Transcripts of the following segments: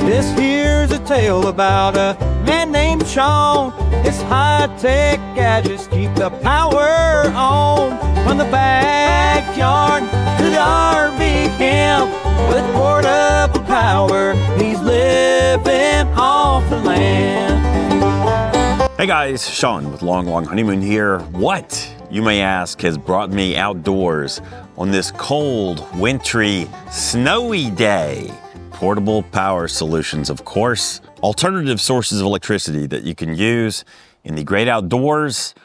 This here's a tale about a man named Sean. His high-tech gadgets keep the power on. From the backyard to the RV camp, with portable power, he's living off the land. Hey guys, Sean with Long Honeymoon here. What, you may ask, has brought me outdoors on this cold, wintry, snowy day? Portable power solutions, of course. Alternative sources of electricity that you can use in the great outdoors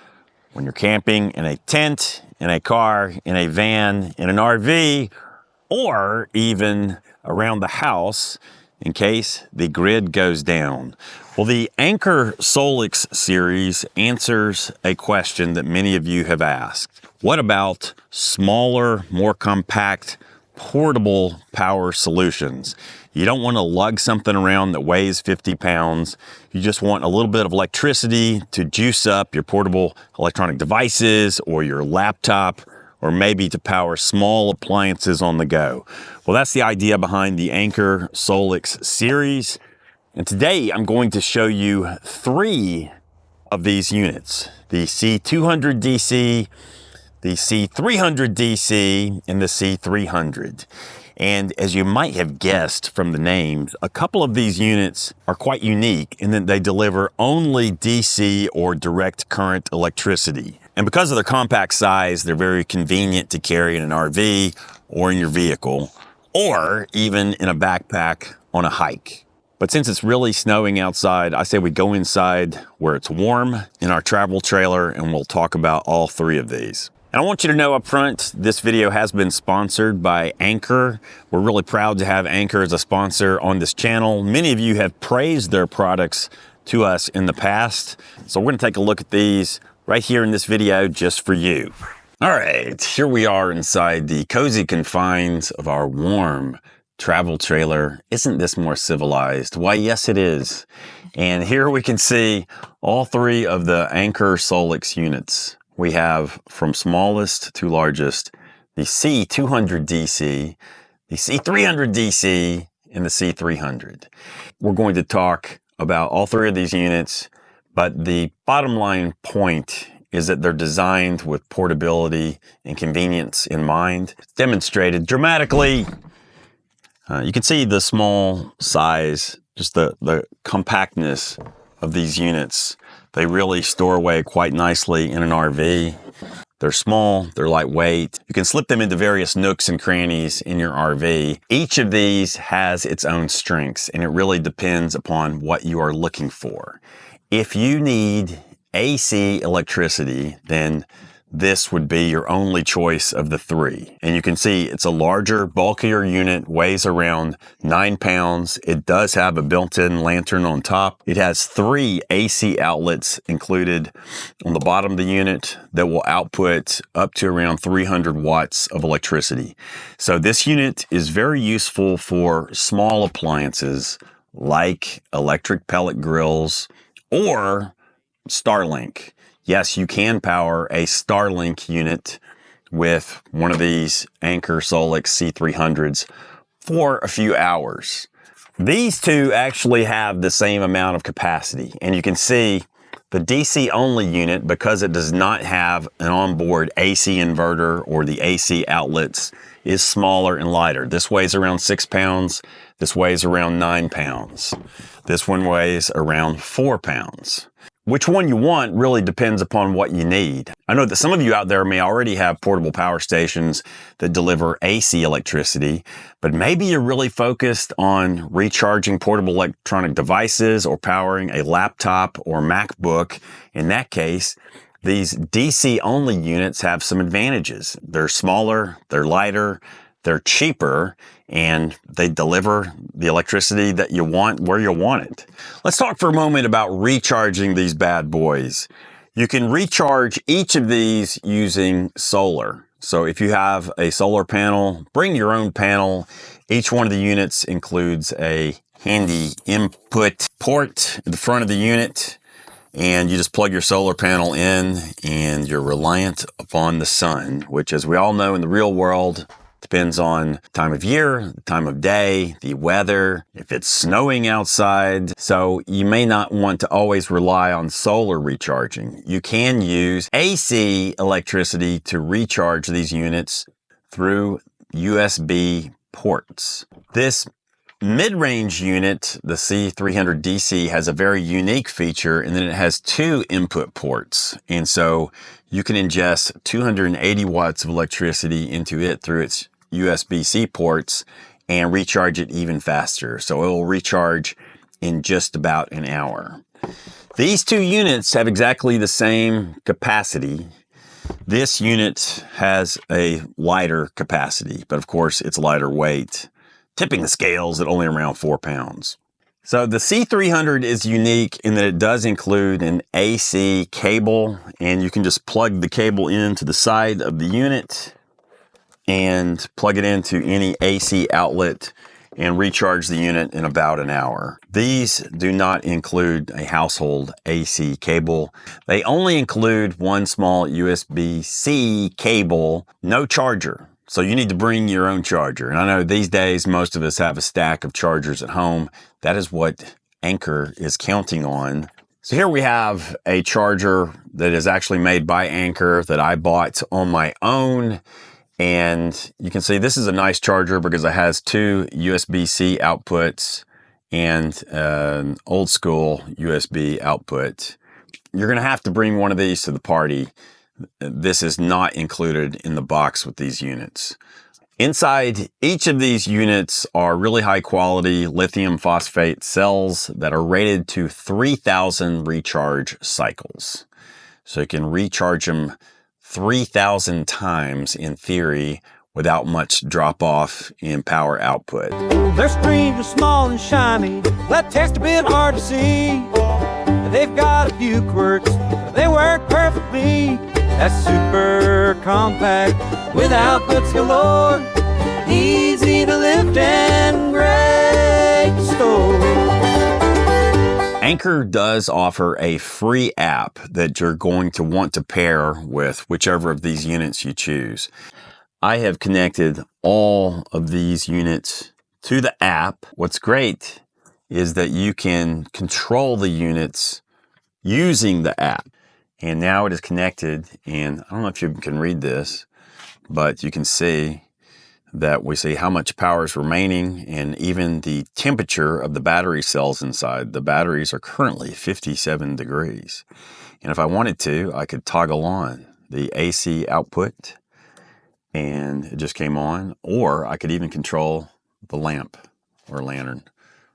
when you're camping in a tent, in a car, in a van, in an RV, or even around the house in case the grid goes down. Well, the Anker SOLIX series answers a question that many of you have asked. What about smaller, more compact, portable power solutions? You don't want to lug something around that weighs 50 pounds. You just want a little bit of electricity to juice up your portable electronic devices or your laptop, or maybe to power small appliances on the go. Well, that's the idea behind the Anker SOLIX series. And today I'm going to show you 3 of these units: the C200 DC, the C300 DC, and the C300. And as you might have guessed from the names, a couple of these units are quite unique in that they deliver only DC or direct current electricity. And because of their compact size, they're very convenient to carry in an RV or in your vehicle, or even in a backpack on a hike. But since it's really snowing outside, I say we go inside where it's warm in our travel trailer, and we'll talk about all 3 of these. And I want you to know up front, this video has been sponsored by Anker. We're really proud to have Anker as a sponsor on this channel. Many of you have praised their products to us in the past. So we're gonna take a look at these right here in this video just for you. All right, here we are inside the cozy confines of our warm travel trailer. Isn't this more civilized? Why, yes, it is. And here we can see all 3 of the Anker SOLIX units. We have, from smallest to largest, the C200 DC, the C300 DC, and the C300. We're going to talk about all 3 of these units, but the bottom line point is that they're designed with portability and convenience in mind. It's demonstrated dramatically. You can see the small size, just the compactness of these units. They really store away quite nicely in an RV. They're small, they're lightweight. You can slip them into various nooks and crannies in your RV. Each of these has its own strengths, and it really depends upon what you are looking for. If you need AC electricity, then this would be your only choice of the 3. And you can see it's a larger, bulkier unit, weighs around 9 pounds. It does have a built-in lantern on top. It has 3 AC outlets included on the bottom of the unit that will output up to around 300 watts of electricity. So this unit is very useful for small appliances like electric pellet grills or Starlink. Yes, you can power a Starlink unit with one of these Anker SOLIX C300s for a few hours. These 2 actually have the same amount of capacity, and you can see the DC only unit, because it does not have an onboard AC inverter or the AC outlets, is smaller and lighter. This weighs around 6 pounds. This weighs around 9 pounds. This one weighs around 4 pounds. Which one you want really depends upon what you need. I know that some of you out there may already have portable power stations that deliver AC electricity, but maybe you're really focused on recharging portable electronic devices or powering a laptop or MacBook. In that case, these DC only units have some advantages. They're smaller, they're lighter, they're cheaper, and they deliver the electricity that you want where you want it. Let's talk for a moment about recharging these bad boys. You can recharge each of these using solar. So if you have a solar panel, bring your own panel. Each one of the units includes a handy input port at the front of the unit, and you just plug your solar panel in, and you're reliant upon the sun, which, as we all know, in the real world Depends on time of year, time of day, the weather, if it's snowing outside. So you may not want to always rely on solar recharging. You can use AC electricity to recharge these units through USB ports. This mid-range unit, the C300 DC, has a very unique feature in that it has 2 input ports. And so you can ingest 280 watts of electricity into it through its USB-C ports and recharge it even faster. So it will recharge in just about an hour. These 2 units have exactly the same capacity. This unit has a lighter capacity, but of course it's lighter weight, tipping the scales at only around 4 pounds. So the C300 is unique in that it does include an AC cable, and you can just plug the cable into the side of the unit and plug it into any AC outlet and recharge the unit in about an hour. These do not include a household AC cable. They only include one small USB-C cable, no charger. So you need to bring your own charger. And I know these days, most of us have a stack of chargers at home. That is what Anker is counting on. So here we have a charger that is actually made by Anker that I bought on my own. And you can see this is a nice charger because it has 2 USB-C outputs and an old school USB output. You're gonna have to bring one of these to the party. This is not included in the box with these units. Inside each of these units are really high quality lithium phosphate cells that are rated to 3,000 recharge cycles. So you can recharge them 3,000 times in theory without much drop off in power output. Their screens are small and shiny, that text a bit hard to see. They've got a few quirks, they work perfectly. That's super compact, without goods galore, easy to lift and great to store. Anker does offer a free app that you're going to want to pair with whichever of these units you choose. I have connected all of these units to the app. What's great is that you can control the units using the app. And now it is connected, and I don't know if you can read this, but you can see that we see how much power is remaining and even the temperature of the battery cells inside. The batteries are currently 57 degrees. And if I wanted to, I could toggle on the AC output and it just came on, or I could even control the lamp or lantern.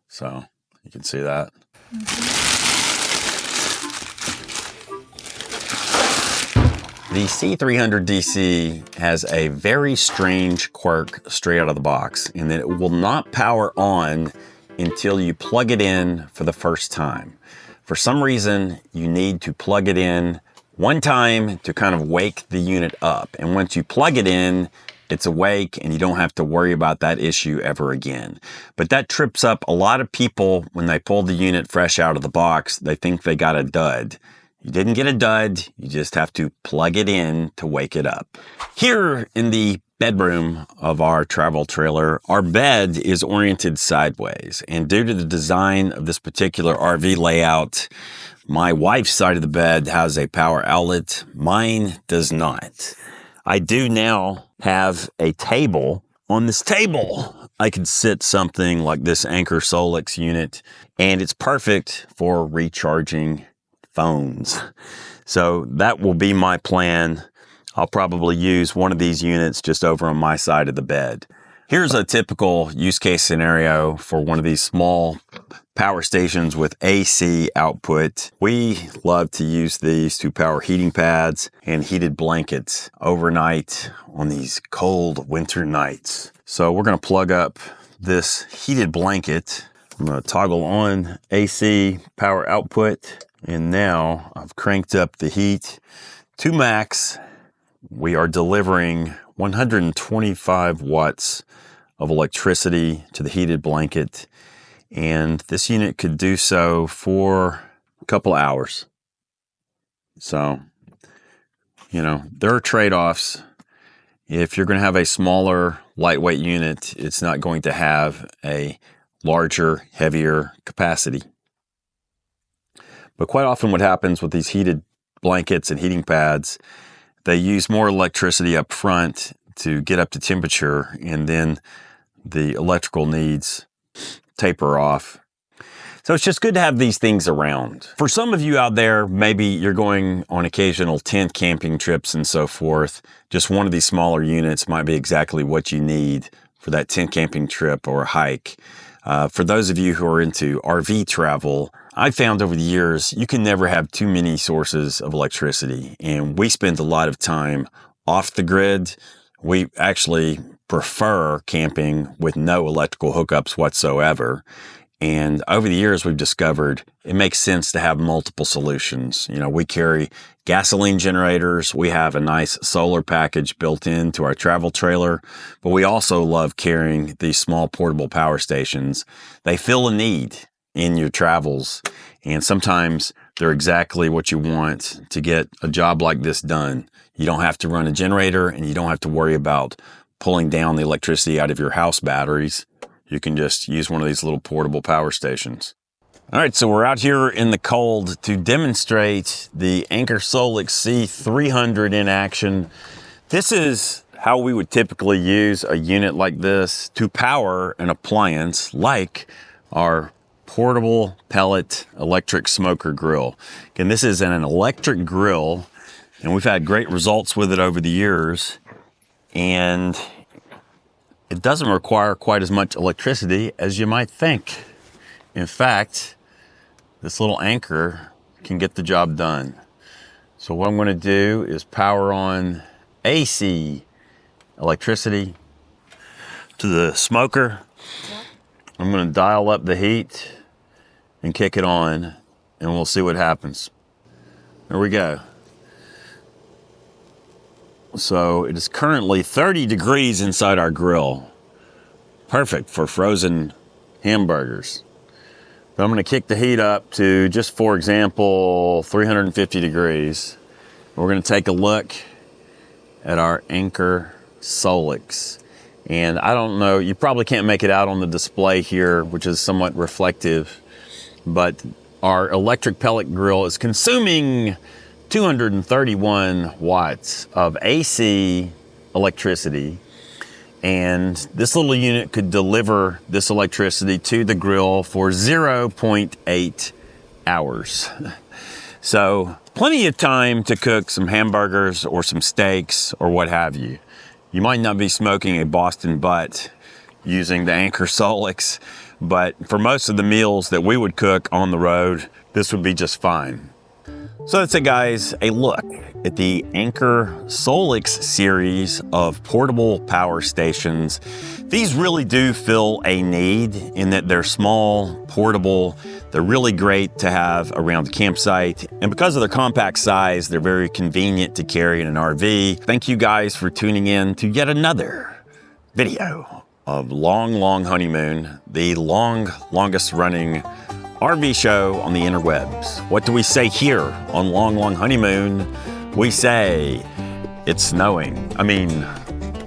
So you can see that. The C300 DC has a very strange quirk straight out of the box in that it will not power on until you plug it in for the first time. For some reason, you need to plug it in one time to kind of wake the unit up. And once you plug it in, it's awake and you don't have to worry about that issue ever again. But that trips up a lot of people when they pull the unit fresh out of the box. They think they got a dud. You didn't get a dud, you just have to plug it in to wake it up. Here in the bedroom of our travel trailer, our bed is oriented sideways. And due to the design of this particular RV layout, my wife's side of the bed has a power outlet. Mine does not. I do now have a table. On this table, I could sit something like this Anker SOLIX unit, and it's perfect for recharging phones. So that will be my plan. I'll probably use one of these units just over on my side of the bed. Here's a typical use case scenario for one of these small power stations with AC output. We love to use these to power heating pads and heated blankets overnight on these cold winter nights. So we're going to plug up this heated blanket. I'm going to toggle on AC power output. And now I've cranked up the heat to max. We are delivering 125 watts of electricity to the heated blanket. And this unit could do so for a couple hours. So, you know, there are trade-offs If you're going to have a smaller, lightweight unit, it's not going to have a larger, heavier capacity. But quite often what happens with these heated blankets and heating pads, they use more electricity up front to get up to temperature, and then the electrical needs taper off. So it's just good to have these things around. For some of you out there, maybe you're going on occasional tent camping trips and so forth. Just one of these smaller units might be exactly what you need for that tent camping trip or hike. For those of you who are into RV travel, I've found over the years, you can never have too many sources of electricity. And we spend a lot of time off the grid. We actually prefer camping with no electrical hookups whatsoever. And over the years, we've discovered it makes sense to have multiple solutions. You know, we carry gasoline generators. We have a nice solar package built into our travel trailer, but we also love carrying these small portable power stations. They fill a need in your travels, and sometimes they're exactly what you want to get a job like this done. You don't have to run a generator, and you don't have to worry about pulling down the electricity out of your house batteries. You can just use one of these little portable power stations. All right, so we're out here in the cold to demonstrate the Anker SOLIX C300 in action. This is how we would typically use a unit like this to power an appliance like our portable pellet electric smoker grill. Again, this is an electric grill, and we've had great results with it over the years. And it doesn't require quite as much electricity as you might think. In fact, this little Anker can get the job done. So what I'm going to do is power on AC electricity to the smoker. I'm going to dial up the heat and kick it on, and we'll see what happens. There we go. So it is currently 30 degrees inside our grill. Perfect for frozen hamburgers. But I'm going to kick the heat up to, just for example, 350 degrees. We're going to take a look at our Anker SOLIX. And I don't know, you probably can't make it out on the display here, which is somewhat reflective, but our electric pellet grill is consuming 231 watts of AC electricity, and this little unit could deliver this electricity to the grill for 0.8 hours. So plenty of time to cook some hamburgers or some steaks or what have you. You might not be smoking a Boston butt using the Anker SOLIX, but for most of the meals that we would cook on the road, this would be just fine. So that's it, guys, a look at the Anker SOLIX series of portable power stations. These really do fill a need in that they're small, portable, they're really great to have around the campsite, and because of their compact size, they're very convenient to carry in an RV. Thank you guys for tuning in to yet another video of Long Long Honeymoon, the longest running RV show on the interwebs. What do we say here on Long Long Honeymoon? We say it's snowing. I mean,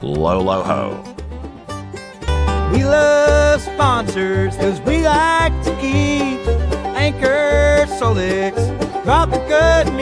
low, low, ho. We love sponsors because we like to keep Anker SOLIX dropping good